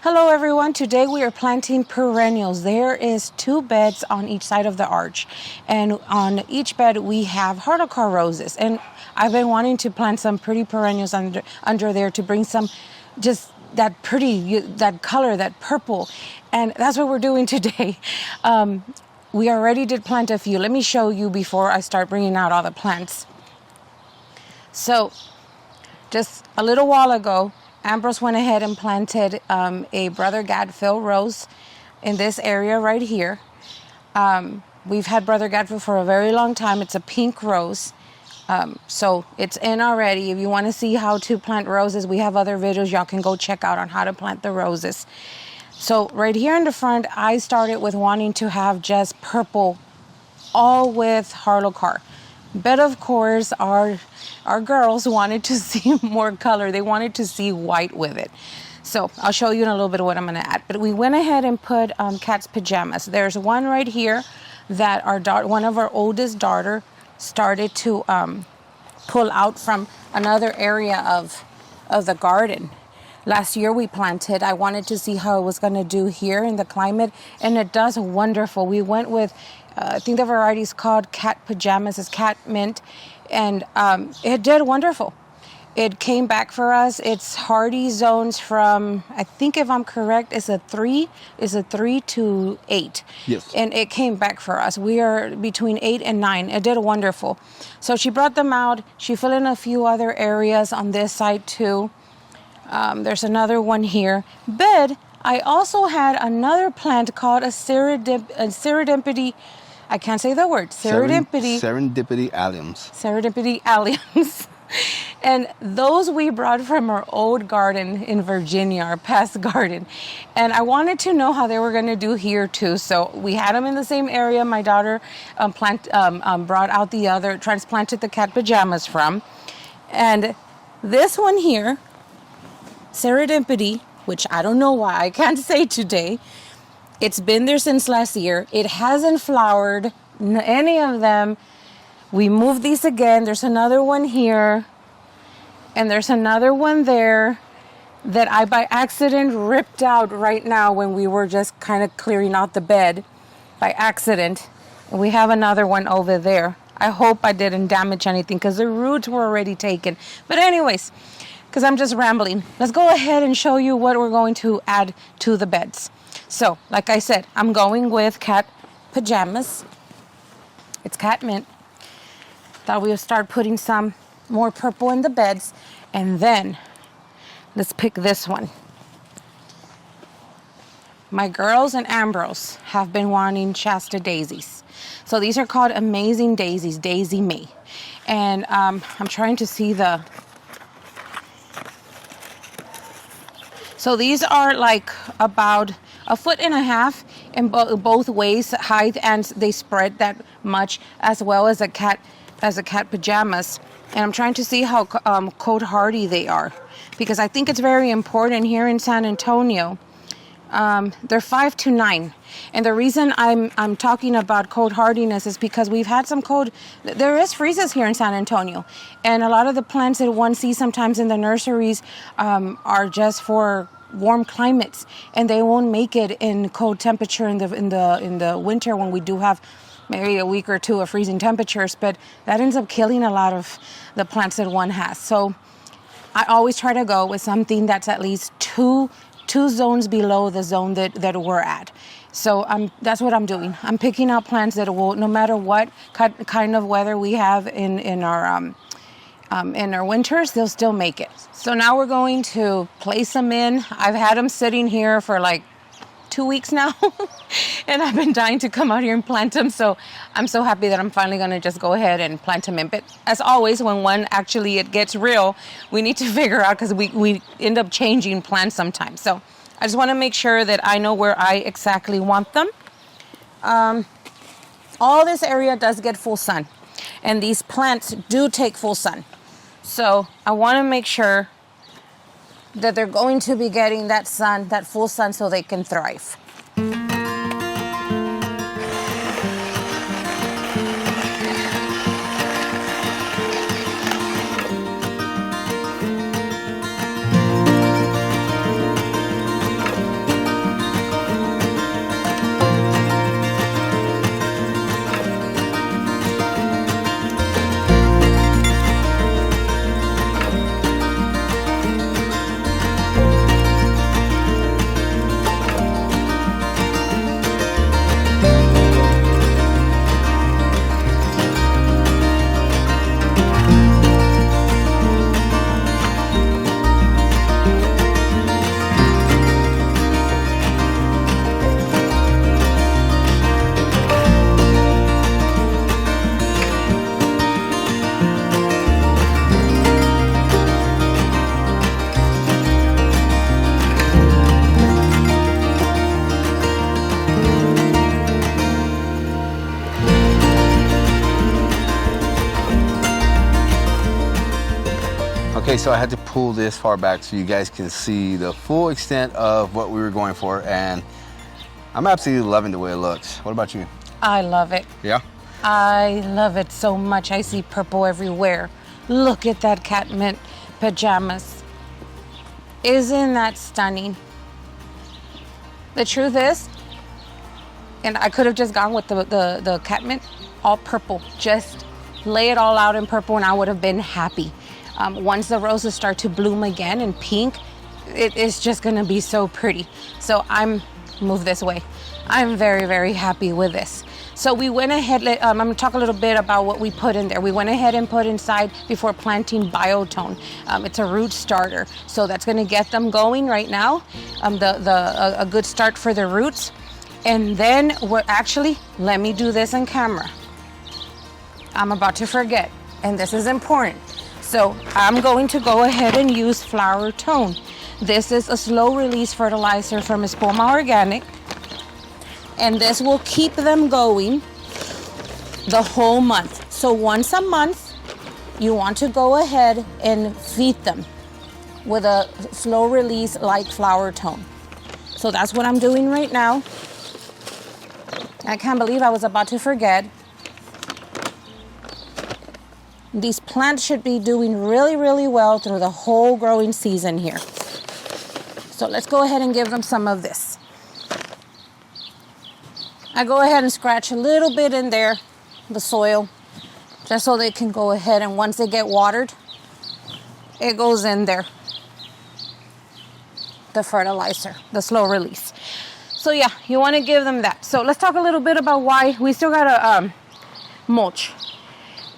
Hello everyone, today we are planting perennials. There is 2 beds on each side of the arch, and on each bed we have hardcore roses, and I've been wanting to plant some pretty perennials under there to bring some just that pretty, that color, that purple, and that's what we're doing today. We already did plant a few. Let me show you before I start bringing out all the plants. So just a little while ago, Ambrose went ahead and planted a Brother Gadfield rose in this area right here. We've had Brother Gadfield for a very long time. It's a pink rose. So it's in already. If you want to see how to plant roses, we have other videos y'all can go check out on how to plant the roses. So right here in the front, I started with wanting to have just purple, all with hardcore. But of course, our girls wanted to see more color. They wanted to see white with it. So I'll show you in a little bit what I'm going to add. But we went ahead and put cat's pajamas. There's one right here that one of our oldest daughter started to pull out from another area of the garden. Last year we planted. I wanted to see how it was going to do here in the climate, and it does wonderful. We went with, I think the variety is called cat pajamas, it's cat mint, and it did wonderful. It came back for us. It's hardy zones from, I think if I'm correct, it's a 3 to 8. Yes. And it came back for us. We are between 8 and 9. It did wonderful. So she brought them out. She filled in a few other areas on this side too. There's another one here. But I also had another plant called a serendipity. I can't say the word. Serendipity alliums. Serendipity alliums. And those we brought from our old garden in Virginia, our past garden. And I wanted to know how they were going to do here too. So we had them in the same area. My daughter brought out transplanted the cat pajamas from. And this one here, serendipity, which I don't know why I can't say today. It's been there since last year. It hasn't flowered, any of them. We moved these again. There's another one here, and there's another one there that I by accident ripped out right now when we were just kind of clearing out the bed by accident. And we have another one over there. I hope I didn't damage anything because the roots were already taken. But anyways, because I'm just rambling, let's go ahead and show you what we're going to add to the beds. So, like I said, I'm going with cat pajamas. It's cat mint. Thought we'll start putting some more purple in the beds. And then, let's pick this one. My girls and Ambrose have been wanting Shasta daisies. So these are called Amazing Daisies, Daisy May. And I'm trying to see So these are like about 1.5 feet in both ways, height, and they spread that much, as well as a cat pajamas. And I'm trying to see how cold hardy they are, because I think it's very important here in San Antonio. They're 5 to 9. And the reason I'm talking about cold hardiness is because we've had some cold, there is freezes here in San Antonio. And a lot of the plants that one sees sometimes in the nurseries are just for warm climates, and they won't make it in cold temperature in the winter when we do have maybe a week or two of freezing temperatures, but that ends up killing a lot of the plants that one has. So I always try to go with something that's at least two zones below the zone that we're at. So that's what I'm doing. I'm picking out plants that will, no matter what kind of weather we have in our winters, they'll still make it. So now we're going to place them in. I've had them sitting here for like 2 weeks now, and I've been dying to come out here and plant them. So I'm so happy that I'm finally going to just go ahead and plant them in. But as always, when it gets real, we need to figure out, because we end up changing plants sometimes. So I just want to make sure that I know where I exactly want them. All this area does get full sun, and these plants do take full sun. So I want to make sure that they're going to be getting that sun, that full sun, so they can thrive. Okay, so I had to pull this far back so you guys can see the full extent of what we were going for, and I'm absolutely loving the way it looks. What about you? I love it. Yeah? I love it so much. I see purple everywhere. Look at that cat mint pajamas. Isn't that stunning? The truth is, and I could have just gone with the cat mint, all purple. Just lay it all out in purple and I would have been happy. Once the roses start to bloom again in pink, it's just gonna be so pretty. So move this way. I'm very, very happy with this. So we went ahead, I'm gonna talk a little bit about what we put in there. We went ahead and put inside before planting Biotone. It's a root starter. So that's gonna get them going right now. A good start for the roots. And then let me do this on camera. I'm about to forget, and this is important. So I'm going to go ahead and use Flower Tone. This is a slow release fertilizer from Espoma Organic. And this will keep them going the whole month. So once a month, you want to go ahead and feed them with a slow release like Flower Tone. So that's what I'm doing right now. I can't believe I was about to forget. These plants should be doing really, really well through the whole growing season here. So let's go ahead and give them some of this. I go ahead and scratch a little bit in there, the soil, just so they can go ahead, and once they get watered, it goes in there. The fertilizer, the slow release. So yeah, you want to give them that. So let's talk a little bit about why we still gotta mulch.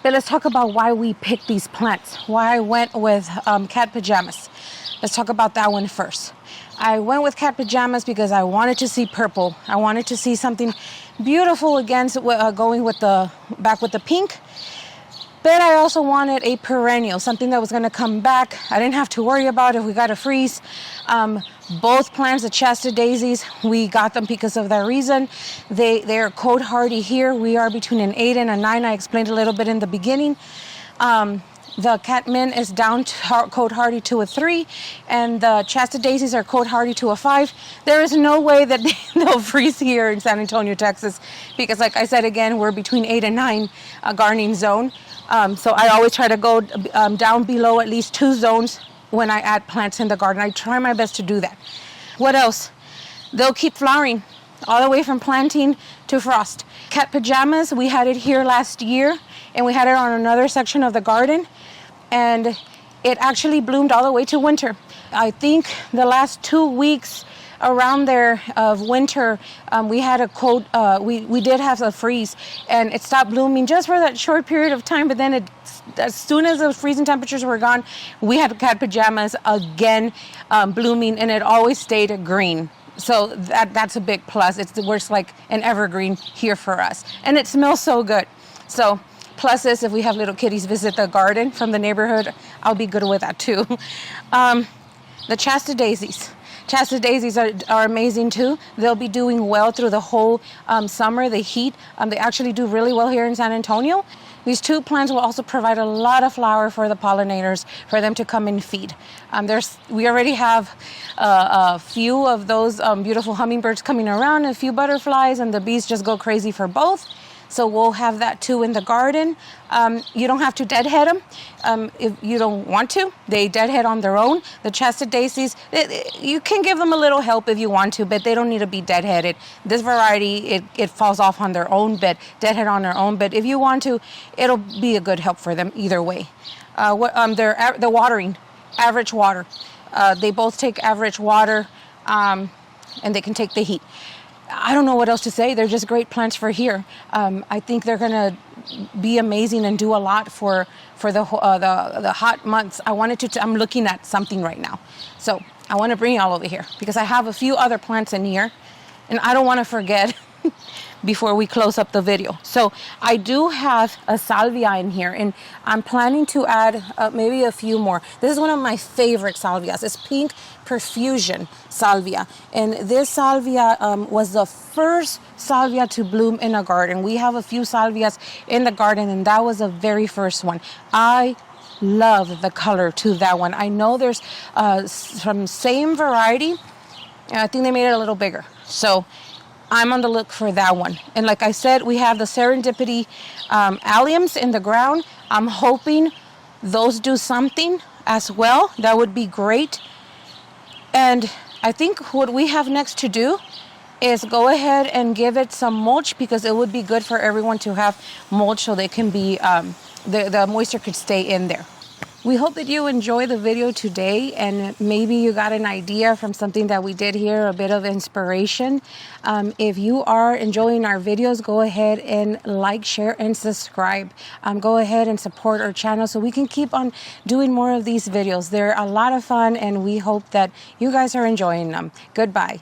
But let's talk about why we picked these plants, why I went with cat pajamas. Let's talk about that one first. I went with cat pajamas because I wanted to see purple. I wanted to see something beautiful against going with back with the pink. But I also wanted a perennial, something that was going to come back. I didn't have to worry about if we got a freeze. Both plants, the Shasta Daisies, we got them because of that reason. They're cold hardy here. We are between an 8 and a 9. I explained a little bit in the beginning. The cat mint is down to cold hardy to a 3, and the Shasta Daisies are cold hardy to a 5. There is no way that they'll freeze here in San Antonio, Texas, because like I said again, we're between 8 and 9 gardening zone. So I always try to go down below at least 2 zones when I add plants in the garden. I try my best to do that. What else? They'll keep flowering all the way from planting to frost. Cat pajamas, we had it here last year, and we had it on another section of the garden, and it actually bloomed all the way to winter. I think the last 2 weeks around there of winter, we had a cold, we did have a freeze, and it stopped blooming just for that short period of time, but then as soon as the freezing temperatures were gone, we had cat pajamas again blooming, and it always stayed green. So that's a big plus. It works like an evergreen here for us, and it smells so good. So plus is if we have little kitties visit the garden from the neighborhood, I'll be good with that too. The Shasta Daisies. Shasta Daisies are amazing too. They'll be doing well through the whole summer, the heat. They actually do really well here in San Antonio. These 2 plants will also provide a lot of flower for the pollinators, for them to come and feed. We already have a few of those beautiful hummingbirds coming around, a few butterflies, and the bees just go crazy for both. So we'll have that too in the garden. You don't have to deadhead them if you don't want to. They deadhead on their own. The Shasta Daisies, you can give them a little help if you want to, but they don't need to be deadheaded. This variety, it falls off on their own bed, deadhead on their own bed. If you want to, it'll be a good help for them either way. They're watering, average water. They both take average water, and they can take the heat. I don't know what else to say. They're just great plants for here. I think they're gonna be amazing and do a lot for the hot months. I'm looking at something right now, so I want to bring y'all over here because I have a few other plants in here, and I don't want to forget before we close up the video. So I do have a salvia in here, and I'm planning to add maybe a few more. This is one of my favorite salvias. It's pink perfusion salvia, and this salvia was the first salvia to bloom in a garden. We have a few salvias in the garden, and that was the very first one. I love the color to that one. I know there's from same variety. I think they made it a little bigger. So I'm on the look for that one. And like I said, we have the Serendipity alliums in the ground. I'm hoping those do something as well. That would be great. And I think what we have next to do is go ahead and give it some mulch, because it would be good for everyone to have mulch so they can be, the moisture could stay in there. We hope that you enjoy the video today, and maybe you got an idea from something that we did here, a bit of inspiration. If you are enjoying our videos, go ahead and like, share, and subscribe. Go ahead and support our channel so we can keep on doing more of these videos. They're a lot of fun, and we hope that you guys are enjoying them. Goodbye.